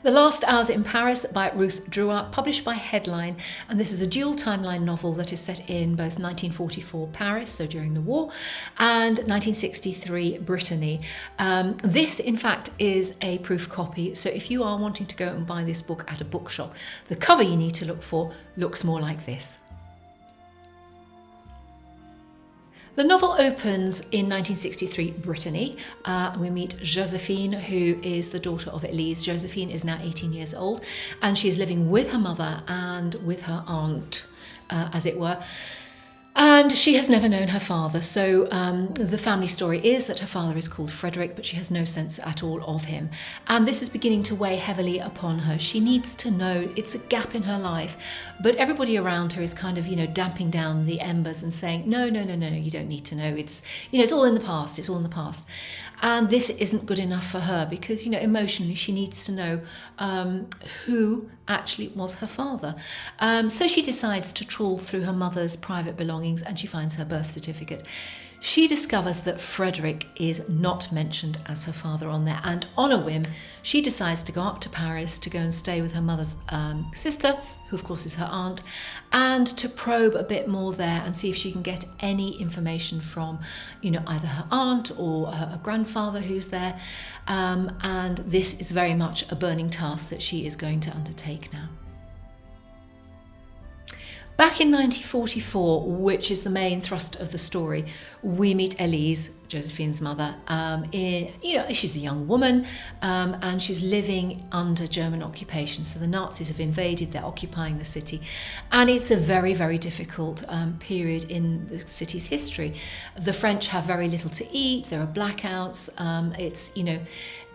The Last Hours in Paris by Ruth Druart, published by Headline, and this is a dual timeline novel that is set in both 1944 Paris, so during the war, and 1963 Brittany. This, in fact, is a proof copy, so if you are wanting to go and buy this book at a bookshop, the cover you need to look for looks more like this. The novel opens in 1963 Brittany. We meet Joséphine, who is the daughter of Elise. Joséphine is now 18 years old, and she is living with her mother and with her aunt, as it were. And she has never known her father. So the family story is that her father is called Frédéric, but she has no sense at all of him. And this is beginning to weigh heavily upon her. She needs to know, it's a gap in her life, but everybody around her is kind of, damping down the embers and saying, no, you don't need to know. It's all in the past. It's all in the past. And this isn't good enough for her because, emotionally she needs to know who actually was her father. So she decides to trawl through her mother's private belongings and she finds her birth certificate. She discovers that Frédéric is not mentioned as her father on there, and on a whim, she decides to go up to Paris to go and stay with her mother's sister, who of course is her aunt, and to probe a bit more there and see if she can get any information from, either her aunt or her grandfather who's there. And this is very much a burning task that she is going to undertake now. Back in 1944, which is the main thrust of the story, we meet Elise, Josephine's mother. She's a young woman and she's living under German occupation. So the Nazis have invaded, they're occupying the city. And it's a very, very difficult period in the city's history. The French have very little to eat, there are blackouts,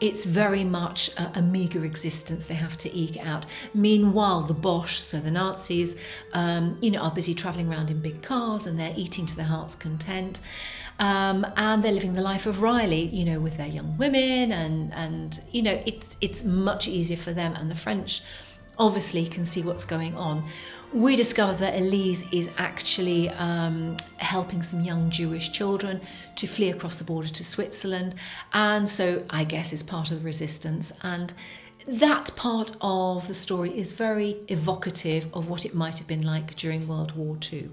it's very much a meagre existence they have to eke out. Meanwhile, the Boche, so the Nazis, are busy travelling around in big cars and they're eating to their heart's content. And they're living the life of Riley, with their young women and it's much easier for them. And the French obviously can see what's going on. We discover that Elise is actually helping some young Jewish children to flee across the border to Switzerland, and so I guess is part of the resistance. And that part of the story is very evocative of what it might have been like during World War II.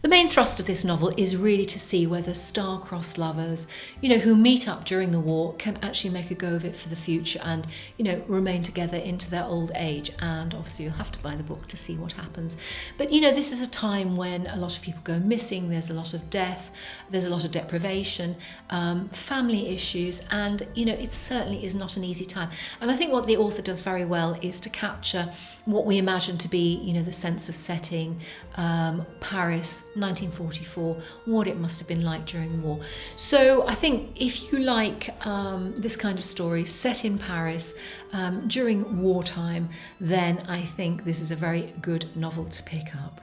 The main thrust of this novel is really to see whether star-crossed lovers, who meet up during the war can actually make a go of it for the future and, remain together into their old age. And obviously you'll have to buy the book to see what happens. But, this is a time when a lot of people go missing, there's a lot of death, there's a lot of deprivation, family issues, and, it certainly is not an easy time. And I think what the author does very well is to capture what we imagine to be, the sense of setting, Paris, 1944, what it must have been like during war. So I think if you like this kind of story set in Paris during wartime, then I think this is a very good novel to pick up.